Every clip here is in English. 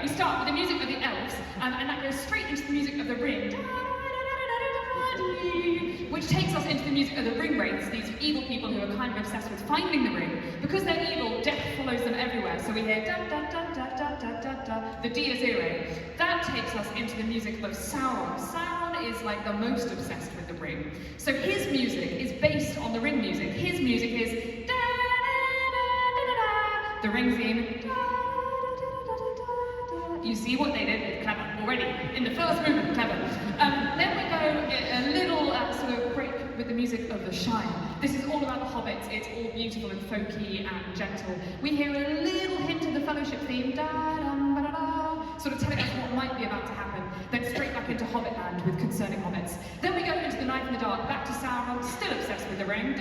we start with the music of the elves, and that goes straight into the music of the ring, which takes us into the music of the ring wraiths, these evil people who are kind of obsessed with finding the ring. Because they're evil, death follows them everywhere, so we hear da da da da da da da da, the Dies Irae. That takes us into the music of Sauron. Sauron is like the most obsessed with the ring. So his music is based on the ring music. His music is da da da da da da, the ring theme, da da da da da da da. You see what they did? It's clever already. In the first movement, clever. Then we go a little sort of break with the music of the Shire. This is all about the hobbits. It's all beautiful and folky and gentle. We hear a little hint of the Fellowship theme, da-dum-ba-da-da, sort of telling us what might be about to happen. Then straight back into Hobbitland with concerning hobbits. Then we go into the Night in the Dark, back to Sauron, still obsessed with the ring.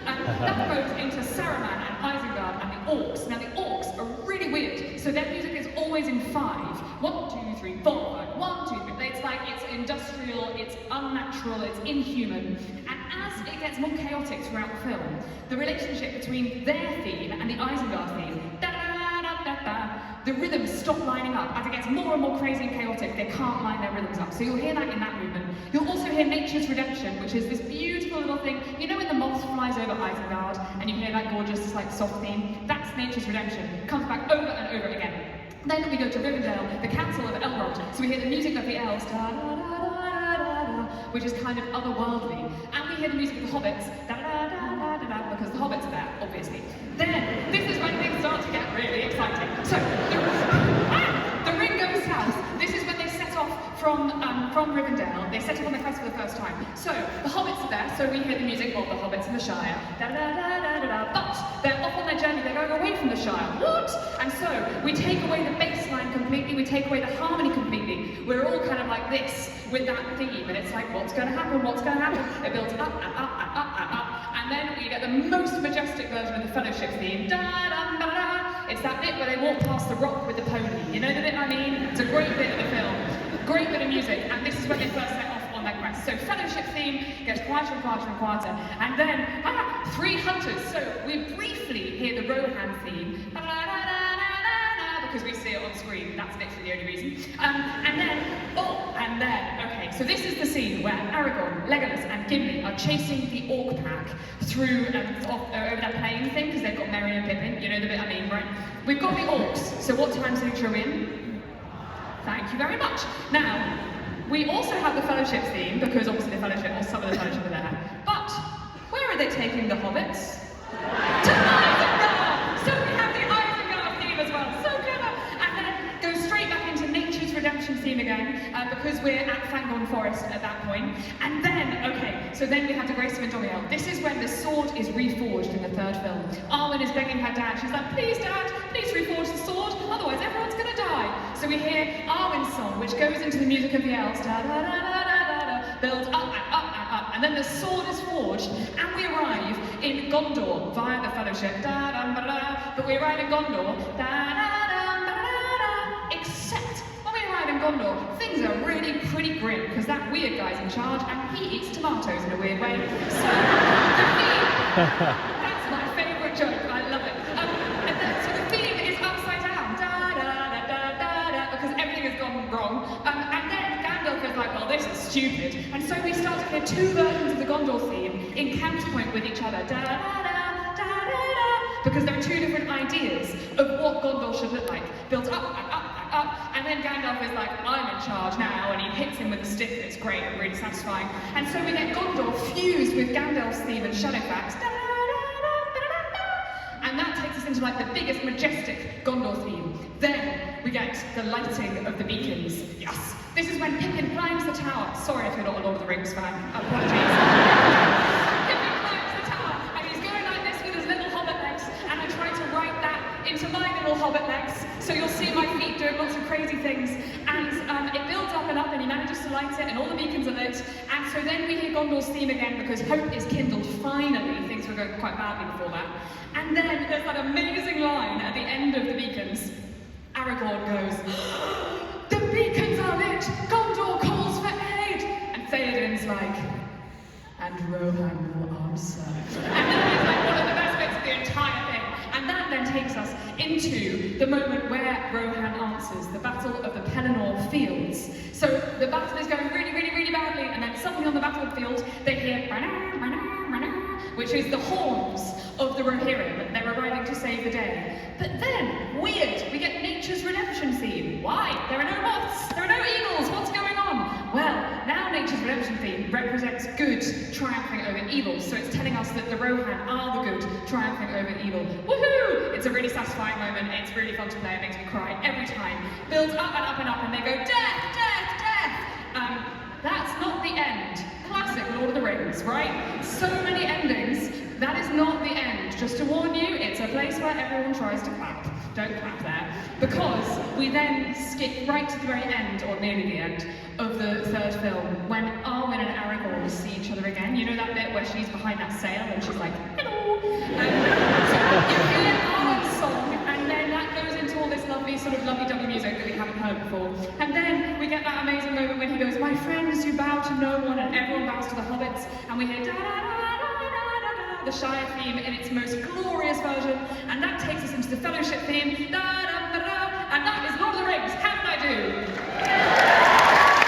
And that goes into Saruman and Isengard and the orcs. Now the orcs are really weird, so their music is always in 5. 1, 2, 3, 4, 5. 1, 2, 3. It's like it's industrial, it's unnatural, it's inhuman. And as it gets more chaotic throughout the film, the relationship between their theme and the Isengard theme, the rhythms stop lining up. As it gets more and more crazy and chaotic, they can't line their rhythms up. So you'll hear that in that movement. You'll also hear Nature's Redemption, which is this beautiful little thing. You know when the moth flies over Isengard and you hear that gorgeous, like, soft theme? That's Nature's Redemption. It comes back over and over again. Then we go to Rivendell, the Council of Elrond. So we hear the music of the elves, da, da, da, da, da, da, which is kind of otherworldly. And we hear the music of the hobbits, da, da, da, da, da, da, because the hobbits are there, obviously. Then, this is when things start to get really exciting. So, the ring goes south. This is when they set off from Rivendell. They set off on the quest for the first time. So, the hobbits are there, so we hear the music of the hobbits in the Shire. Da, da, da, da, da, da. But they're off on their journey, they're going away from the Shire. What? And so, we take away the bass line completely, we take away the harmony completely. We're all kind of like this with that theme, and it's like, what's going to happen? What's going to happen? It builds up and up and up and up. And then we get the most majestic version of the Fellowship theme. Da-dum-ba-da. It's that bit where they walk past the rock with the pony. You know the bit I mean? It's a great bit of the film. Great bit of music. And this is when they first set off on their quest. So Fellowship theme gets quieter and quieter and quieter. And then, 3 hunters. So we briefly hear the Rohan theme. Because we see it on screen, that's literally the only reason. And then, okay, so this is the scene where Aragorn, Legolas and Gimli are chasing the orc pack through over that plain thing, because they've got Merry and Pippin, you know the bit I mean, right? We've got the orcs, so what time signature are we in? Thank you very much. Now, we also have the Fellowship theme, because obviously the Fellowship, or some of the Fellowship are there, but where are they taking the hobbits? To Isengard! So we have the Isengard theme as well, so clever! And then go straight back into Nature's Redemption theme again, because we're at Fangorn Forest at that point. And then, okay, so then we have the Grace of Endoriel. This is when the sword is reforged in the 3rd film. Arwen is begging her dad, she's like, please dad, please reforge the sword, otherwise everyone's gonna die. So we hear Arwen's song, which goes into the music of the elves, da da da da da da, builds up and up and up, and then the sword is forged, and we arrive in Gondor via the Fellowship, da da da da, but we arrive in Gondor, da da da da da, except when we arrive in Gondor, things are really pretty grim, because that weird guy's in charge, and he eats tomatoes in a weird way. So, the theme, that's my favourite joke, I love it. So the theme is upside down, da da da da da da, because everything has gone wrong. And then Gandalf is like, well, this is stupid. And so we start to hear 2 versions of the Gondor theme in counterpoint with each other, da da da da da da, because there are 2 different ideas of what Gondor should look like, built up and up and up. And then Gandalf is like, I'm in charge now, and he hits him with a stick, and it's great and really satisfying. And so we get Gondor fused with Gandalf's theme and Shadowfax, da da da da da da, and that takes us into like the biggest majestic Gondor theme. Then we get the lighting of the beacons. Yes! This is when Pippin climbs the tower. Sorry if you're not a Lord of the Rings fan. Apologies. Pippin climbs the tower, and he's going like this with his little hobbit legs, and I tried to write that into my little hobbit legs, so you'll see my feet doing lots of crazy things. And it builds up, and he manages to light it, and all the beacons are lit. And so then we hear Gondor's theme again, because hope is kindled, finally. Things were going quite badly before that. And then there's that amazing line at the end of the beacons. Aragorn goes, the beacons are lit! Gondor calls for aid! And Theoden's like, and Rohan will answer. And that is like one of the best bits of the entire thing. And that then takes us into the moment where where Rohan answers, the Battle of the Pelennor Fields. So the battle is going really, really, really badly, and then suddenly on the battlefield, they hear which is the horns of the Rohirrim. They're arriving to save the day. But then, weird, we get nature's redemption theme. Why? There are no moths, there are no eagles, what's going on? Well, now nature's redemption theme represents good triumphing over evil, so it's telling us that the Rohan are the good triumphing over evil. Woohoo! It's a really satisfying moment, it's really fun to play, it makes me cry every time. Builds up and up and up, and they go, death, death, death! That's not the end. Classic Lord of the Rings, right? So many endings. That is not the end. Just to warn you, it's a place where everyone tries to clap. Don't clap there. Because we then skip right to the very end, or nearly the end, of the third film, when Arwen and Aragorn see each other again. You know that bit where she's behind that sail and she's like, hello? So you hear Arwen's song, and then that goes into all this lovely sort of lovey-dovey music that we haven't heard before. And then we get that amazing moment when he goes, my friends, you bow to no one, and everyone bows to the hobbits, and we hear da-da-da-da-da-da-da, the Shire theme in its most glorious version, and that takes us into the Fellowship theme. Da